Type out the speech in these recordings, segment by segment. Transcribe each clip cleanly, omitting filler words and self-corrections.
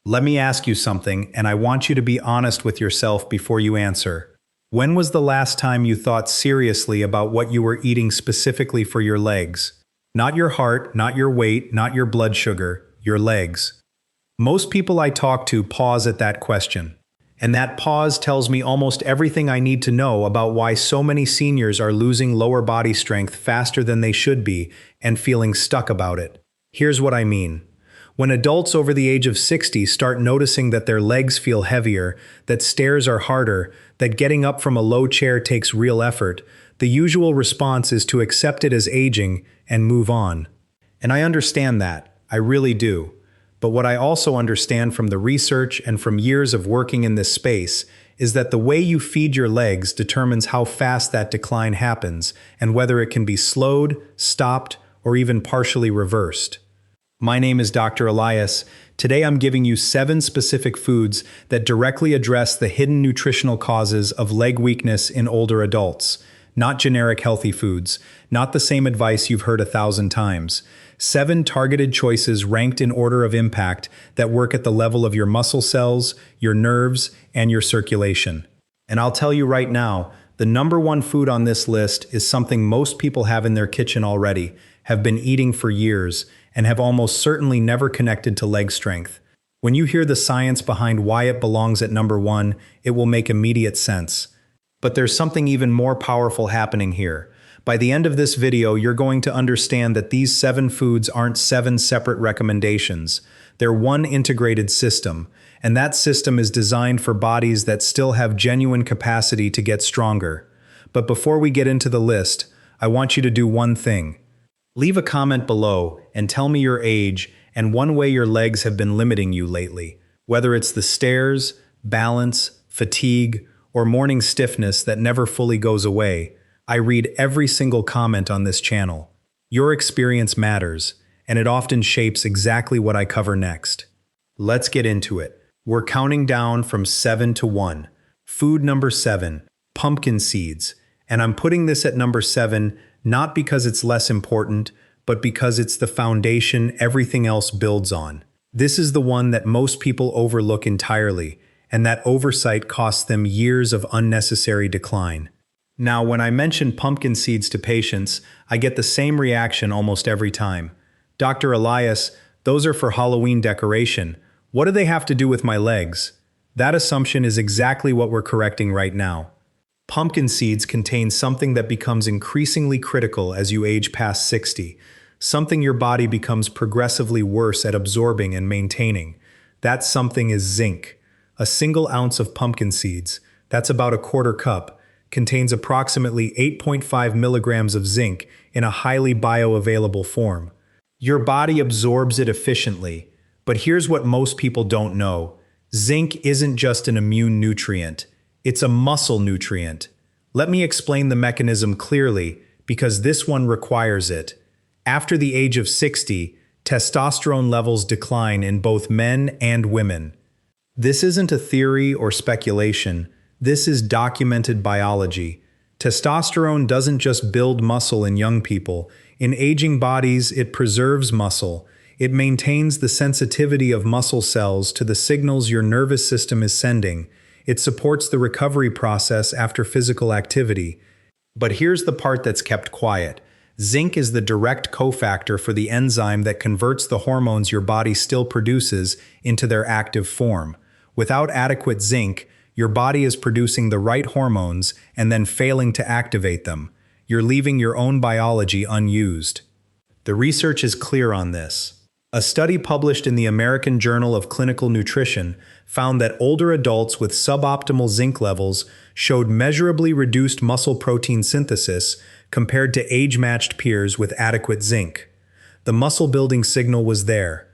Let me ask you something, and I want you to be honest with yourself before you answer. When was the last time you thought seriously about what you were eating specifically for your legs? Not your heart, not your weight, not your blood sugar, your legs. Most people I talk to pause at that question. And that pause tells me almost everything I need to know about why so many seniors are losing lower body strength faster than they should be and feeling stuck about it. Here's what I mean. When adults over the age of 60 start noticing that their legs feel heavier, that stairs are harder, that getting up from a low chair takes real effort, the usual response is to accept it as aging and move on. And I understand that. I really do. But what I also understand from the research and from years of working in this space is that the way you feed your legs determines how fast that decline happens and whether it can be slowed, stopped, or even partially reversed. My name is Dr. Elias. Today I'm giving you 7 specific foods that directly address the hidden nutritional causes of leg weakness in older adults. Not generic healthy foods, not the same advice you've heard 1,000 times. 7 targeted choices ranked in order of impact that work at the level of your muscle cells, your nerves, and your circulation. And I'll tell you right now, the number 1 food on this list is something most people have in their kitchen already, have been eating for years, and have almost certainly never connected to leg strength. When you hear the science behind why it belongs at number 1, it will make immediate sense. But there's something even more powerful happening here. By the end of this video, you're going to understand that these 7 foods aren't 7 separate recommendations. They're one integrated system, and that system is designed for bodies that still have genuine capacity to get stronger. But before we get into the list, I want you to do one thing. Leave a comment below and tell me your age and one way your legs have been limiting you lately, whether it's the stairs, balance, fatigue, or morning stiffness that never fully goes away. I read every single comment on this channel. Your experience matters, and it often shapes exactly what I cover next. Let's get into it. We're counting down from 7 to 1. Food number 7, pumpkin seeds. And I'm putting this at number 7 not because it's less important, but because it's the foundation everything else builds on. This is the one that most people overlook entirely, and that oversight costs them years of unnecessary decline. Now, when I mention pumpkin seeds to patients, I get the same reaction almost every time. Dr. Elias, those are for Halloween decoration. What do they have to do with my legs? That assumption is exactly what we're correcting right now. Pumpkin seeds contain something that becomes increasingly critical as you age past 60, something your body becomes progressively worse at absorbing and maintaining. That something is zinc. A single ounce of pumpkin seeds, that's about a quarter cup, contains approximately 8.5 milligrams of zinc in a highly bioavailable form. Your body absorbs it efficiently, but here's what most people don't know. Zinc isn't just an immune nutrient, it's a muscle nutrient. Let me explain the mechanism clearly, because this one requires it. After the age of 60, testosterone levels decline in both men and women. This isn't a theory or speculation. This is documented biology. Testosterone doesn't just build muscle in young people. In aging bodies, it preserves muscle. It maintains the sensitivity of muscle cells to the signals your nervous system is sending. It supports the recovery process after physical activity. But here's the part that's kept quiet. Zinc is the direct cofactor for the enzyme that converts the hormones your body still produces into their active form. Without adequate zinc, your body is producing the right hormones and then failing to activate them. You're leaving your own biology unused. The research is clear on this. A study published in the American Journal of Clinical Nutrition found that older adults with suboptimal zinc levels showed measurably reduced muscle protein synthesis compared to age-matched peers with adequate zinc. The muscle-building signal was there.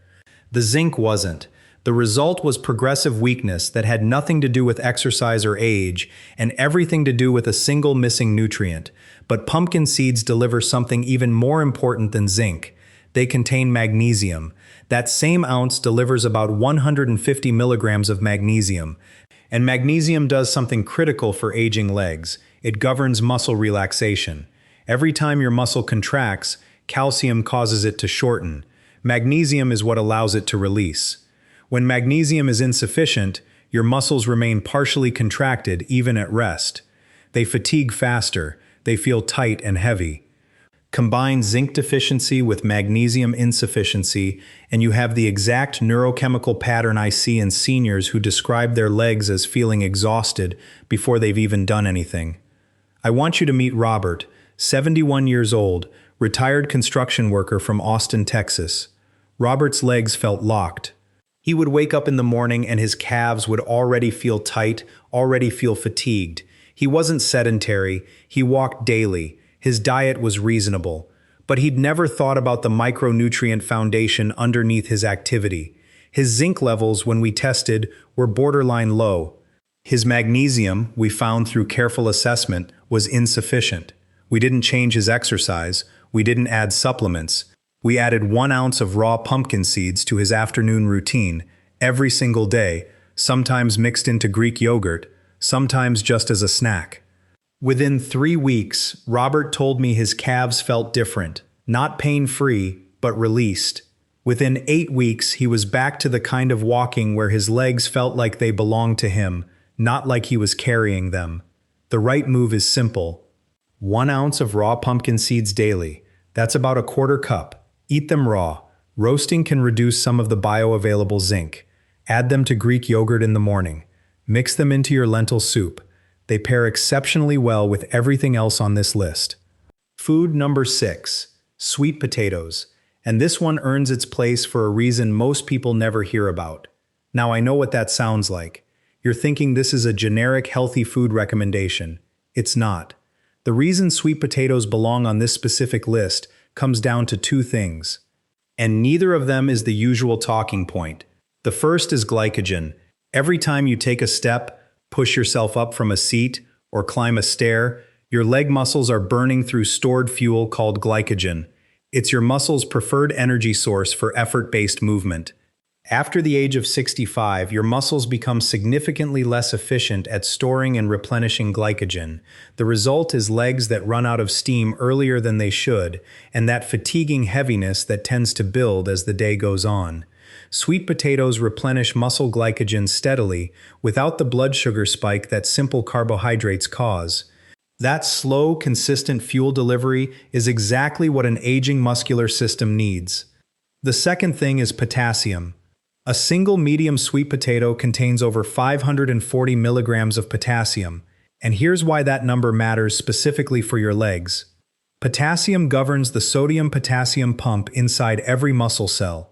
The zinc wasn't. The result was progressive weakness that had nothing to do with exercise or age, and everything to do with a single missing nutrient. But pumpkin seeds deliver something even more important than zinc. They contain magnesium. That same ounce delivers about 150 milligrams of magnesium. And magnesium does something critical for aging legs. It governs muscle relaxation. Every time your muscle contracts, calcium causes it to shorten. Magnesium is what allows it to release. When magnesium is insufficient, your muscles remain partially contracted even at rest. They fatigue faster, they feel tight and heavy. Combine zinc deficiency with magnesium insufficiency, and you have the exact neurochemical pattern I see in seniors who describe their legs as feeling exhausted before they've even done anything. I want you to meet Robert, 71 years old, retired construction worker from Austin, Texas. Robert's legs felt locked. He would wake up in the morning and his calves would already feel tight, already feel fatigued. He wasn't sedentary, he walked daily. His diet was reasonable, but he'd never thought about the micronutrient foundation underneath his activity. His zinc levels, when we tested, were borderline low. His magnesium, we found through careful assessment, was insufficient. We didn't change his exercise, we didn't add supplements. We added 1 ounce of raw pumpkin seeds to his afternoon routine, every single day, sometimes mixed into Greek yogurt, sometimes just as a snack. Within 3 weeks, Robert told me his calves felt different, not pain-free, but released. Within 8 weeks, he was back to the kind of walking where his legs felt like they belonged to him, not like he was carrying them. The right move is simple. 1 ounce of raw pumpkin seeds daily. That's about a quarter cup. Eat them raw. Roasting can reduce some of the bioavailable zinc. Add them to Greek yogurt in the morning. Mix them into your lentil soup. They pair exceptionally well with everything else on this list. Food number 6, sweet potatoes. And this one earns its place for a reason most people never hear about. Now I know what that sounds like. You're thinking this is a generic healthy food recommendation. It's not. The reason sweet potatoes belong on this specific list comes down to 2 things. And neither of them is the usual talking point. The first is glycogen. Every time you take a step, push yourself up from a seat, or climb a stair, your leg muscles are burning through stored fuel called glycogen. It's your muscles' preferred energy source for effort-based movement. After the age of 65, your muscles become significantly less efficient at storing and replenishing glycogen. The result is legs that run out of steam earlier than they should, and that fatiguing heaviness that tends to build as the day goes on. Sweet potatoes replenish muscle glycogen steadily, without the blood sugar spike that simple carbohydrates cause. That slow, consistent fuel delivery is exactly what an aging muscular system needs. The second thing is potassium. A single medium sweet potato contains over 540 milligrams of potassium, and here's why that number matters specifically for your legs. Potassium governs the sodium-potassium pump inside every muscle cell.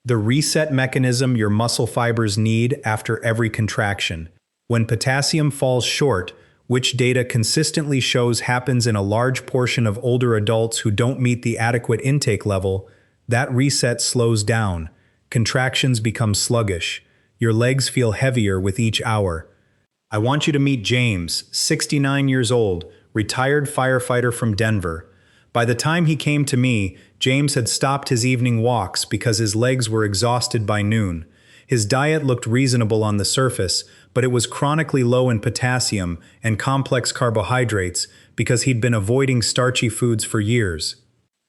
The reset mechanism your muscle fibers need after every contraction. When potassium falls short, which data consistently shows happens in a large portion of older adults who don't meet the adequate intake level, that reset slows down. Contractions become sluggish. Your legs feel heavier with each hour. I want you to meet James, 69 years old, retired firefighter from Denver. By the time he came to me, James had stopped his evening walks because his legs were exhausted by noon. His diet looked reasonable on the surface, but it was chronically low in potassium and complex carbohydrates because he'd been avoiding starchy foods for years.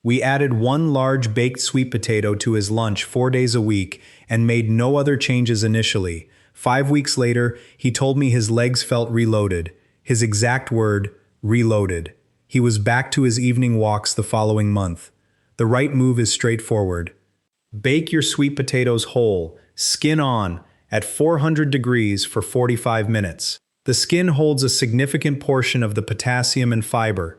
We added 1 large baked sweet potato to his lunch 4 days a week and made no other changes initially. 5 weeks later, he told me his legs felt reloaded. His exact word, reloaded. He was back to his evening walks the following month. The right move is straightforward. Bake your sweet potatoes whole, skin on, at 400 degrees for 45 minutes. The skin holds a significant portion of the potassium and fiber.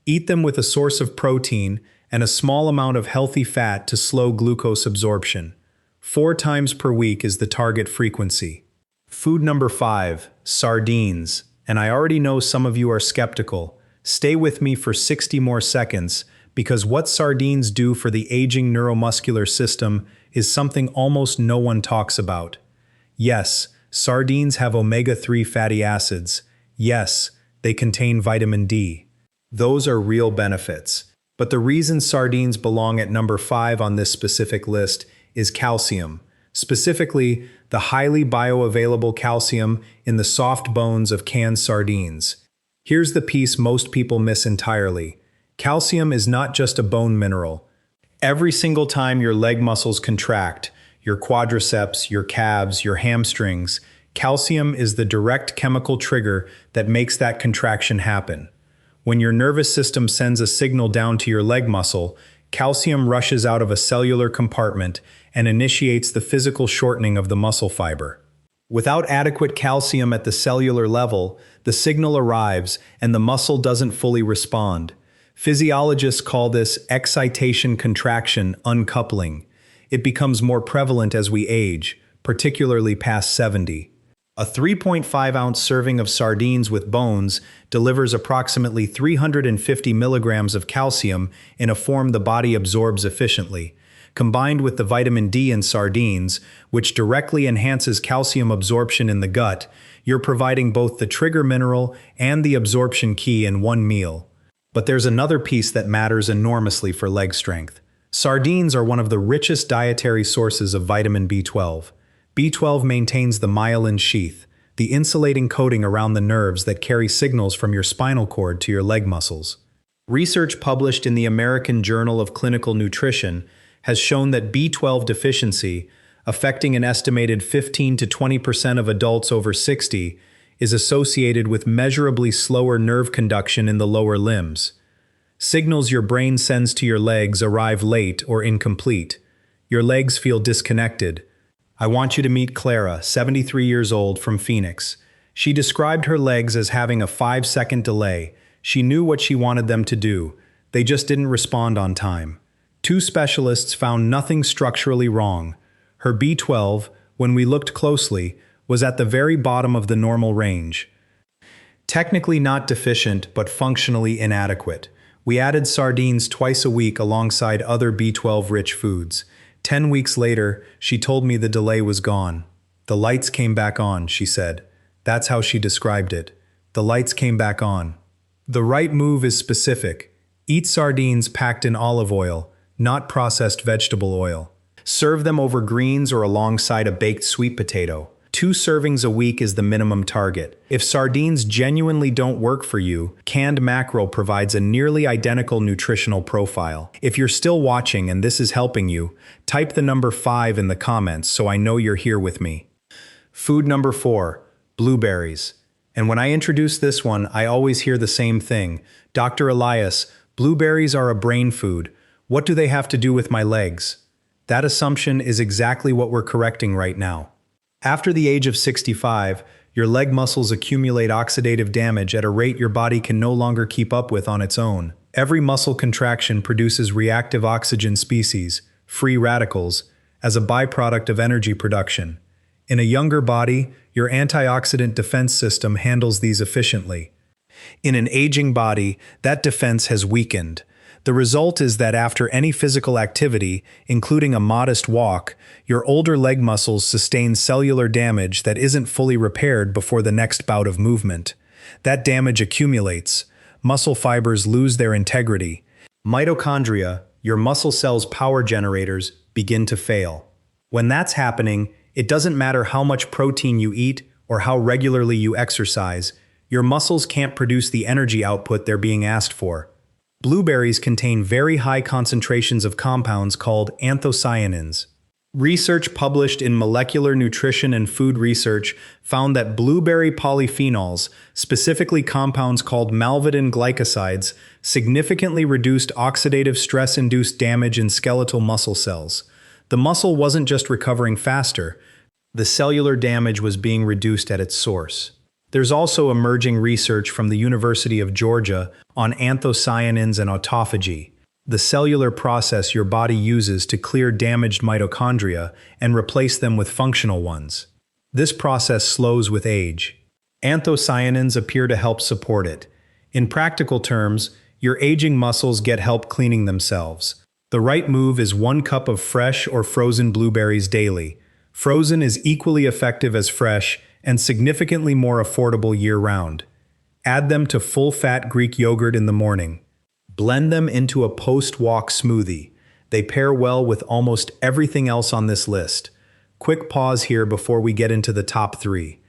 Eat them with a source of protein and a small amount of healthy fat to slow glucose absorption. 4 times per week is the target frequency. Food number 5, sardines. And I already know some of you are skeptical. Stay with me for 60 more seconds, because what sardines do for the aging neuromuscular system is something almost no one talks about. Yes, sardines have omega-3 fatty acids. Yes, they contain vitamin D. Those are real benefits. But the reason sardines belong at number 5 on this specific list is calcium. Specifically, the highly bioavailable calcium in the soft bones of canned sardines. Here's the piece most people miss entirely. Calcium is not just a bone mineral. Every single time your leg muscles contract, your quadriceps, your calves, your hamstrings. Calcium is the direct chemical trigger that makes that contraction happen. When your nervous system sends a signal down to your leg muscle, calcium rushes out of a cellular compartment and initiates the physical shortening of the muscle fiber. Without adequate calcium at the cellular level, the signal arrives and the muscle doesn't fully respond. Physiologists call this excitation-contraction uncoupling. It becomes more prevalent as we age, particularly past 70. A 3.5-ounce serving of sardines with bones delivers approximately 350 milligrams of calcium in a form the body absorbs efficiently. Combined with the vitamin D in sardines, which directly enhances calcium absorption in the gut, you're providing both the trigger mineral and the absorption key in one meal. But there's another piece that matters enormously for leg strength. Sardines are one of the richest dietary sources of vitamin B12. B12 maintains the myelin sheath, the insulating coating around the nerves that carry signals from your spinal cord to your leg muscles. Research published in the American Journal of Clinical Nutrition has shown that B12 deficiency, affecting an estimated 15 to 20% of adults over 60, is associated with measurably slower nerve conduction in the lower limbs. Signals your brain sends to your legs arrive late or incomplete. Your legs feel disconnected. I want you to meet Clara, 73 years old, from Phoenix. She described her legs as having a 5-second delay. She knew what she wanted them to do. They just didn't respond on time. 2 specialists found nothing structurally wrong. Her B12, when we looked closely, was at the very bottom of the normal range. Technically not deficient, but functionally inadequate. We added sardines twice a week alongside other B12-rich foods. 10 weeks later, she told me the delay was gone. The lights came back on, she said. That's how she described it. The lights came back on. The right move is specific. Eat sardines packed in olive oil, not processed vegetable oil. Serve them over greens or alongside a baked sweet potato. 2 servings a week is the minimum target. If sardines genuinely don't work for you, canned mackerel provides a nearly identical nutritional profile. If you're still watching and this is helping you, type the number 5 in the comments so I know you're here with me. Food number 4, blueberries. And when I introduce this one, I always hear the same thing. Dr. Elias, blueberries are a brain food. What do they have to do with my legs? That assumption is exactly what we're correcting right now. After the age of 65, your leg muscles accumulate oxidative damage at a rate your body can no longer keep up with on its own. Every muscle contraction produces reactive oxygen species, free radicals, as a byproduct of energy production. In a younger body, your antioxidant defense system handles these efficiently. In an aging body, that defense has weakened. The result is that after any physical activity, including a modest walk, your older leg muscles sustain cellular damage that isn't fully repaired before the next bout of movement. That damage accumulates. Muscle fibers lose their integrity. Mitochondria, your muscle cells' power generators, begin to fail. When that's happening, it doesn't matter how much protein you eat or how regularly you exercise, your muscles can't produce the energy output they're being asked for. Blueberries contain very high concentrations of compounds called anthocyanins. Research published in Molecular Nutrition and Food Research found that blueberry polyphenols, specifically compounds called malvidin glycosides, significantly reduced oxidative stress-induced damage in skeletal muscle cells. The muscle wasn't just recovering faster, the cellular damage was being reduced at its source. There's also emerging research from the University of Georgia on anthocyanins and autophagy, the cellular process your body uses to clear damaged mitochondria and replace them with functional ones. This process slows with age. Anthocyanins appear to help support it. In practical terms, your aging muscles get help cleaning themselves. The right move is 1 cup of fresh or frozen blueberries daily. Frozen is equally effective as fresh and significantly more affordable year-round. Add them to full-fat Greek yogurt in the morning. Blend them into a post-walk smoothie. They pair well with almost everything else on this list. Quick pause here before we get into the top 3.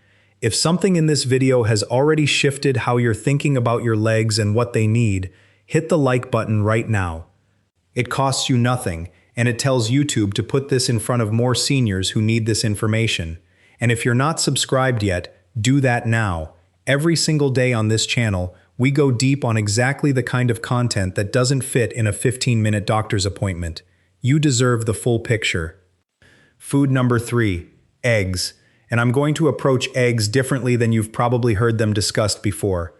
If something in this video has already shifted how you're thinking about your legs and what they need, hit the like button right now. It costs you nothing, and it tells YouTube to put this in front of more seniors who need this information. And if you're not subscribed yet, do that now. Every single day on this channel, we go deep on exactly the kind of content that doesn't fit in a 15-minute doctor's appointment. You deserve the full picture. Food number 3, eggs. And I'm going to approach eggs differently than you've probably heard them discussed before.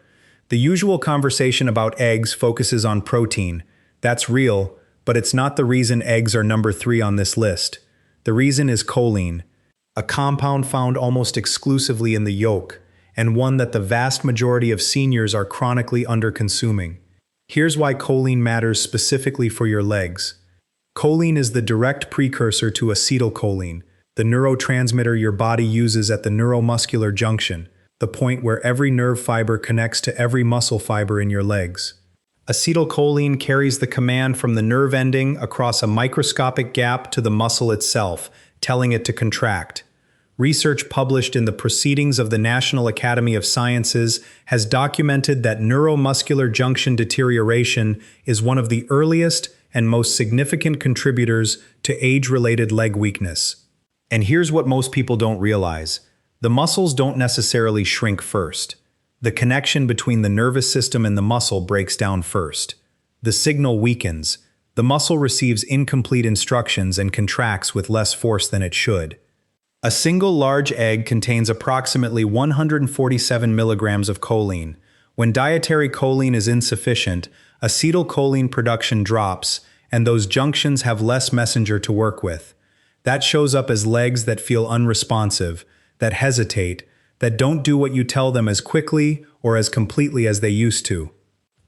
The usual conversation about eggs focuses on protein. That's real, but it's not the reason eggs are number 3 on this list. The reason is choline, a compound found almost exclusively in the yolk, and one that the vast majority of seniors are chronically under-consuming. Here's why choline matters specifically for your legs. Choline is the direct precursor to acetylcholine, the neurotransmitter your body uses at the neuromuscular junction, the point where every nerve fiber connects to every muscle fiber in your legs. Acetylcholine carries the command from the nerve ending across a microscopic gap to the muscle itself, telling it to contract. Research published in the Proceedings of the National Academy of Sciences has documented that neuromuscular junction deterioration is one of the earliest and most significant contributors to age-related leg weakness. And here's what most people don't realize. The muscles don't necessarily shrink first. The connection between the nervous system and the muscle breaks down first. The signal weakens. The muscle receives incomplete instructions and contracts with less force than it should. A single large egg contains approximately 147 milligrams of choline. When dietary choline is insufficient, acetylcholine production drops, and those junctions have less messenger to work with. That shows up as legs that feel unresponsive, that hesitate, that don't do what you tell them as quickly or as completely as they used to.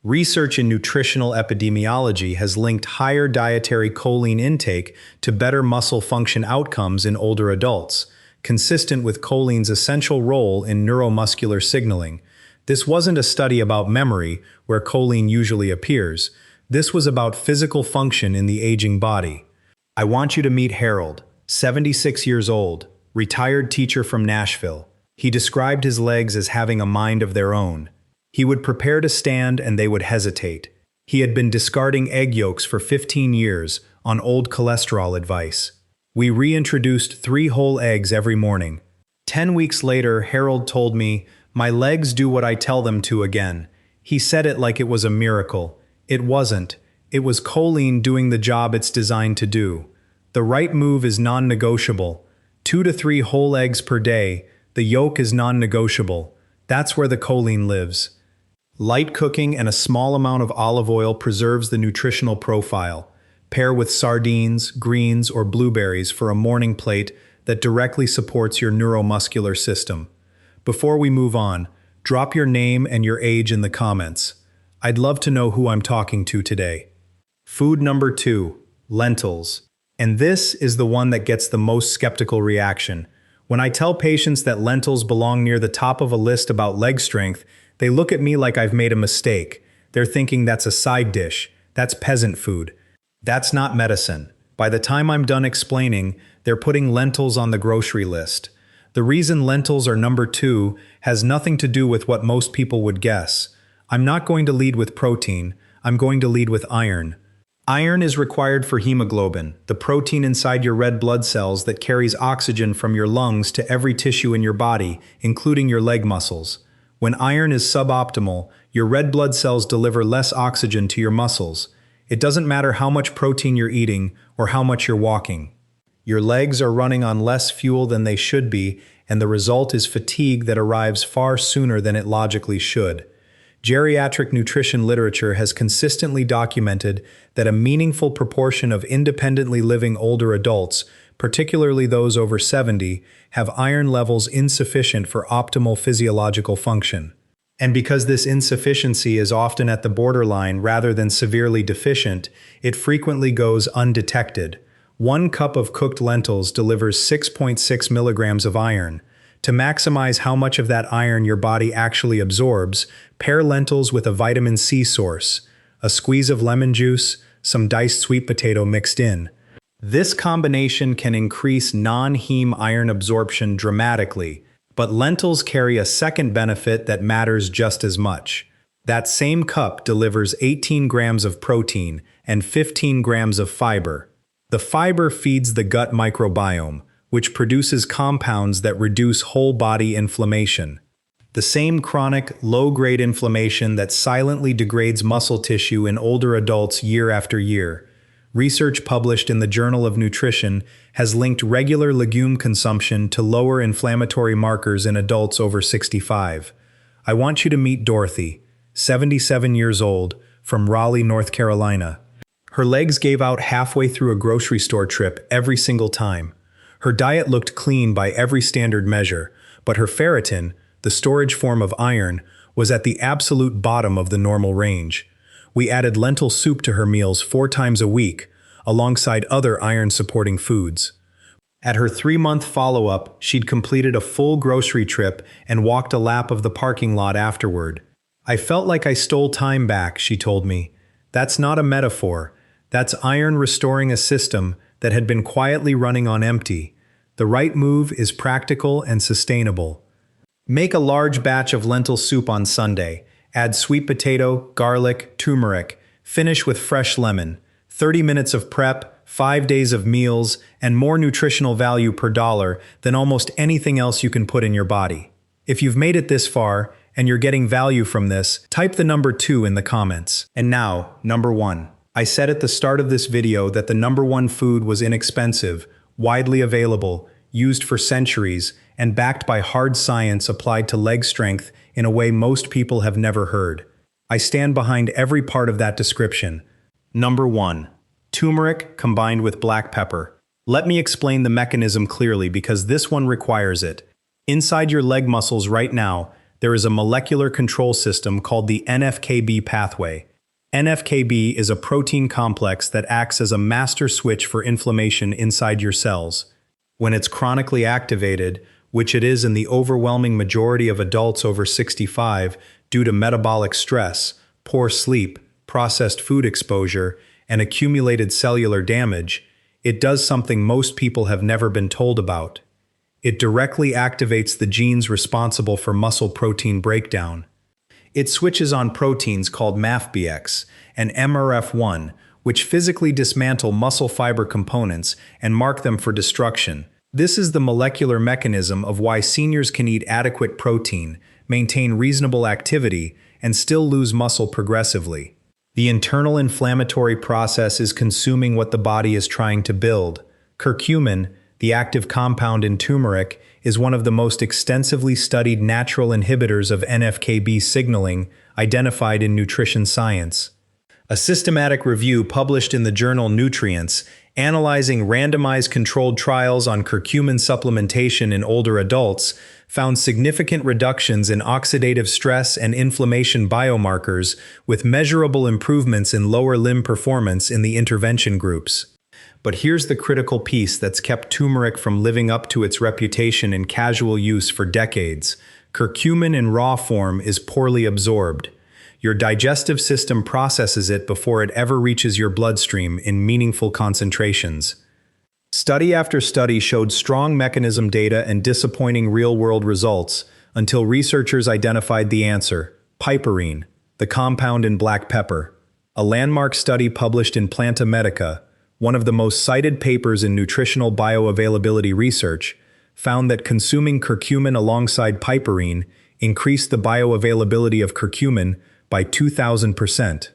Research in nutritional epidemiology has linked higher dietary choline intake to better muscle function outcomes in older adults, consistent with choline's essential role in neuromuscular signaling. This wasn't a study about memory, where choline usually appears. This was about physical function in the aging body. I want you to meet Harold, 76 years old, retired teacher from Nashville. He described his legs as having a mind of their own. He would prepare to stand and they would hesitate. He had been discarding egg yolks for 15 years on old cholesterol advice. We reintroduced 3 whole eggs every morning. 10 weeks later, Harold told me, "My legs do what I tell them to again." He said it like it was a miracle. It wasn't. It was choline doing the job it's designed to do. The right move is non-negotiable. 2 to 3 whole eggs per day. The yolk is non-negotiable. That's where the choline lives. Light cooking and a small amount of olive oil preserves the nutritional profile. Pair with sardines, greens, or blueberries for a morning plate that directly supports your neuromuscular system. Before we move on, drop your name and your age in the comments. I'd love to know who I'm talking to today. Food number 2, lentils. And this is the one that gets the most skeptical reaction. When I tell patients that lentils belong near the top of a list about leg strength, they look at me like I've made a mistake. They're thinking that's a side dish. That's peasant food. That's not medicine. By the time I'm done explaining, they're putting lentils on the grocery list. The reason lentils are number 2 has nothing to do with what most people would guess. I'm not going to lead with protein. I'm going to lead with iron. Iron is required for hemoglobin, the protein inside your red blood cells that carries oxygen from your lungs to every tissue in your body, including your leg muscles. When iron is suboptimal, your red blood cells deliver less oxygen to your muscles. It doesn't matter how much protein you're eating or how much you're walking. Your legs are running on less fuel than they should be, and the result is fatigue that arrives far sooner than it logically should. Geriatric nutrition literature has consistently documented that a meaningful proportion of independently living older adults, particularly those over 70, have iron levels insufficient for optimal physiological function. And because this insufficiency is often at the borderline rather than severely deficient, it frequently goes undetected. 1 cup of cooked lentils delivers 6.6 milligrams of iron. To maximize how much of that iron your body actually absorbs, pair lentils with a vitamin C source, a squeeze of lemon juice, some diced sweet potato mixed in. This combination can increase non-heme iron absorption dramatically, but lentils carry a second benefit that matters just as much. That same cup delivers 18 grams of protein and 15 grams of fiber. The fiber feeds the gut microbiome, which produces compounds that reduce whole body inflammation. The same chronic, low-grade inflammation that silently degrades muscle tissue in older adults year after year. Research published in the Journal of Nutrition has linked regular legume consumption to lower inflammatory markers in adults over 65. I want you to meet Dorothy, 77 years old, from Raleigh, North Carolina. Her legs gave out halfway through a grocery store trip every single time. Her diet looked clean by every standard measure, but her ferritin, the storage form of iron, was at the absolute bottom of the normal range. We added lentil soup to her meals 4 times a week, alongside other iron-supporting foods. At her 3-month follow-up, she'd completed a full grocery trip and walked a lap of the parking lot afterward. I felt like I stole time back, she told me. That's not a metaphor. That's iron restoring a system that had been quietly running on empty. The right move is practical and sustainable. Make a large batch of lentil soup on Sunday. Add sweet potato, garlic, turmeric. Finish with fresh lemon. 30 minutes of prep, 5 days of meals, and more nutritional value per dollar than almost anything else you can put in your body. If you've made it this far, and you're getting value from this, type the number 2 in the comments. And now, number 1. I said at the start of this video that the number 1 food was inexpensive, widely available, used for centuries, and backed by hard science applied to leg strength in a way most people have never heard. I stand behind every part of that description. Number 1. Turmeric combined with black pepper. Let me explain the mechanism clearly because this one requires it. Inside your leg muscles right now, there is a molecular control system called the NF-κB pathway. NF-κB is a protein complex that acts as a master switch for inflammation inside your cells. When it's chronically activated, which it is in the overwhelming majority of adults over 65 due to metabolic stress, poor sleep, processed food exposure, and accumulated cellular damage, it does something most people have never been told about. It directly activates the genes responsible for muscle protein breakdown. It switches on proteins called MAFBX and MRF1, which physically dismantle muscle fiber components and mark them for destruction. This is the molecular mechanism of why seniors can eat adequate protein, maintain reasonable activity, and still lose muscle progressively. The internal inflammatory process is consuming what the body is trying to build. Curcumin, the active compound in turmeric, is one of the most extensively studied natural inhibitors of NF-κB signaling identified in nutrition science. A systematic review published in the journal Nutrients, analyzing randomized controlled trials on curcumin supplementation in older adults, found significant reductions in oxidative stress and inflammation biomarkers with measurable improvements in lower limb performance in the intervention groups. But here's the critical piece that's kept turmeric from living up to its reputation in casual use for decades. Curcumin in raw form is poorly absorbed. Your digestive system processes it before it ever reaches your bloodstream in meaningful concentrations. Study after study showed strong mechanism data and disappointing real-world results until researchers identified the answer: piperine, the compound in black pepper. A landmark study published in Planta Medica, one of the most cited papers in nutritional bioavailability research, found that consuming curcumin alongside piperine increased the bioavailability of curcumin by 2,000%.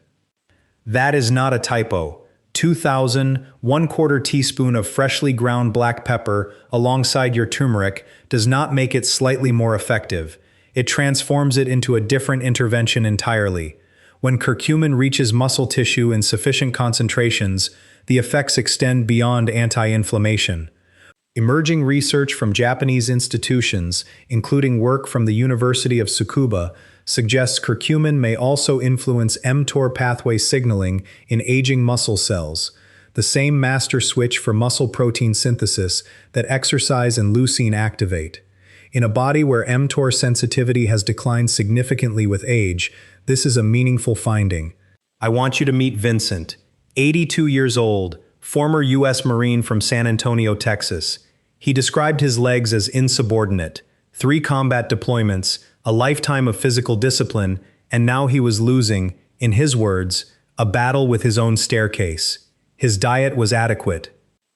That is not a typo. 2,000, 1/4 teaspoon of freshly ground black pepper alongside your turmeric does not make it slightly more effective. It transforms it into a different intervention entirely. When curcumin reaches muscle tissue in sufficient concentrations, the effects extend beyond anti-inflammation. Emerging research from Japanese institutions, including work from the University of Tsukuba, suggests curcumin may also influence mTOR pathway signaling in aging muscle cells, the same master switch for muscle protein synthesis that exercise and leucine activate. In a body where mTOR sensitivity has declined significantly with age, this is a meaningful finding. I want you to meet Vincent, 82 years old, former U.S. Marine from San Antonio, Texas. He described his legs as insubordinate, 3 combat deployments, a lifetime of physical discipline, and now he was losing, in his words, a battle with his own staircase. His diet was adequate,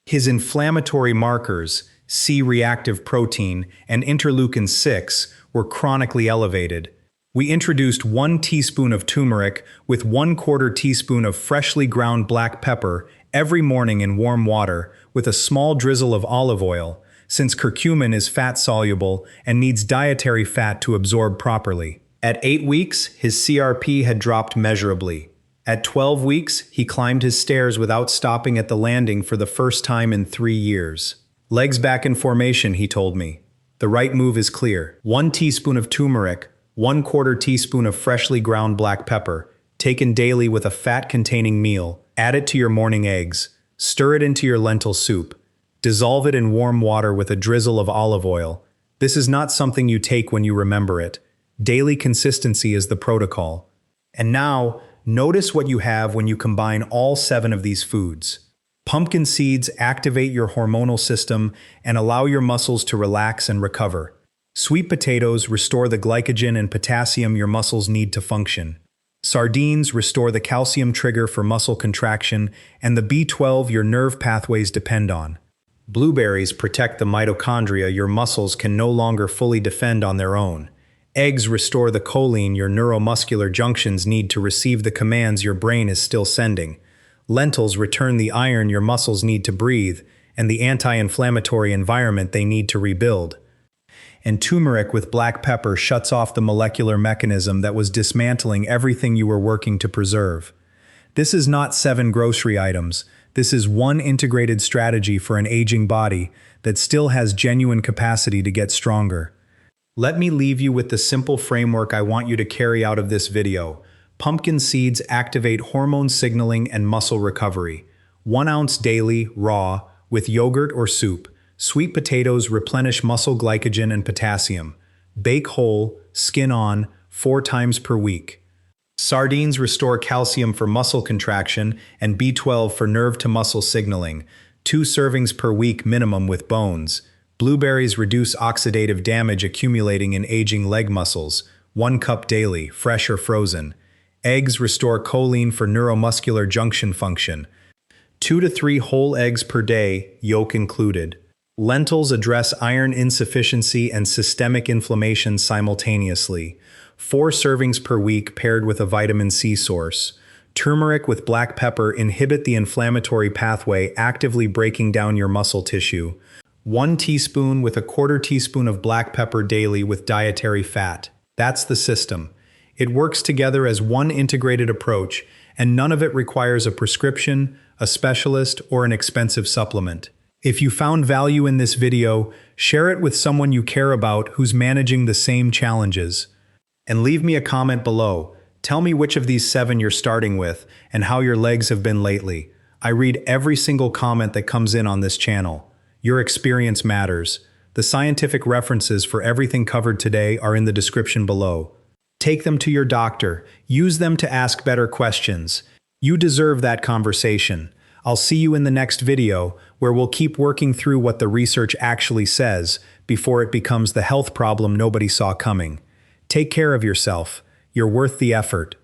His inflammatory markers, C-reactive protein and interleukin-6, were chronically elevated. We introduced 1 teaspoon of turmeric with 1/4 teaspoon of freshly ground black pepper every morning in warm water with a small drizzle of olive oil, since curcumin is fat-soluble and needs dietary fat to absorb properly. At 8 weeks, his CRP had dropped measurably. At 12 weeks, he climbed his stairs without stopping at the landing for the first time in 3 years. Legs back in formation, he told me. The right move is clear. 1 teaspoon of turmeric, 1/4 teaspoon of freshly ground black pepper, taken daily with a fat-containing meal. Add it to your morning eggs. Stir it into your lentil soup. Dissolve it in warm water with a drizzle of olive oil. This is not something you take when you remember it. Daily consistency is the protocol. And now, notice what you have when you combine all 7 of these foods. Pumpkin seeds activate your hormonal system and allow your muscles to relax and recover. Sweet potatoes restore the glycogen and potassium your muscles need to function. Sardines restore the calcium trigger for muscle contraction and the B12 your nerve pathways depend on. Blueberries protect the mitochondria your muscles can no longer fully defend on their own. Eggs restore the choline your neuromuscular junctions need to receive the commands your brain is still sending. Lentils return the iron your muscles need to breathe and the anti-inflammatory environment they need to rebuild. And turmeric with black pepper shuts off the molecular mechanism that was dismantling everything you were working to preserve. This is not 7 grocery items. This is one integrated strategy for an aging body that still has genuine capacity to get stronger. Let me leave you with the simple framework I want you to carry out of this video. Pumpkin seeds activate hormone signaling and muscle recovery. 1 ounce daily, raw, with yogurt or soup. Sweet potatoes replenish muscle glycogen and potassium. Bake whole, skin on, 4 times per week. Sardines restore calcium for muscle contraction and B12 for nerve-to-muscle signaling. 2 servings per week minimum with bones. Blueberries reduce oxidative damage accumulating in aging leg muscles. 1 cup daily, fresh or frozen. Eggs restore choline for neuromuscular junction function. 2 to 3 whole eggs per day, yolk included. Lentils address iron insufficiency and systemic inflammation simultaneously. 4 servings per week paired with a vitamin C source. Turmeric with black pepper inhibit the inflammatory pathway, actively breaking down your muscle tissue. 1 teaspoon with a 1/4 teaspoon of black pepper daily with dietary fat. That's the system. It works together as one integrated approach, and none of it requires a prescription, a specialist, or an expensive supplement. If you found value in this video, share it with someone you care about who's managing the same challenges. And leave me a comment below. Tell me which of these 7 you're starting with and how your legs have been lately. I read every single comment that comes in on this channel. Your experience matters. The scientific references for everything covered today are in the description below. Take them to your doctor. Use them to ask better questions. You deserve that conversation. I'll see you in the next video, where we'll keep working through what the research actually says before it becomes the health problem nobody saw coming. Take care of yourself. You're worth the effort.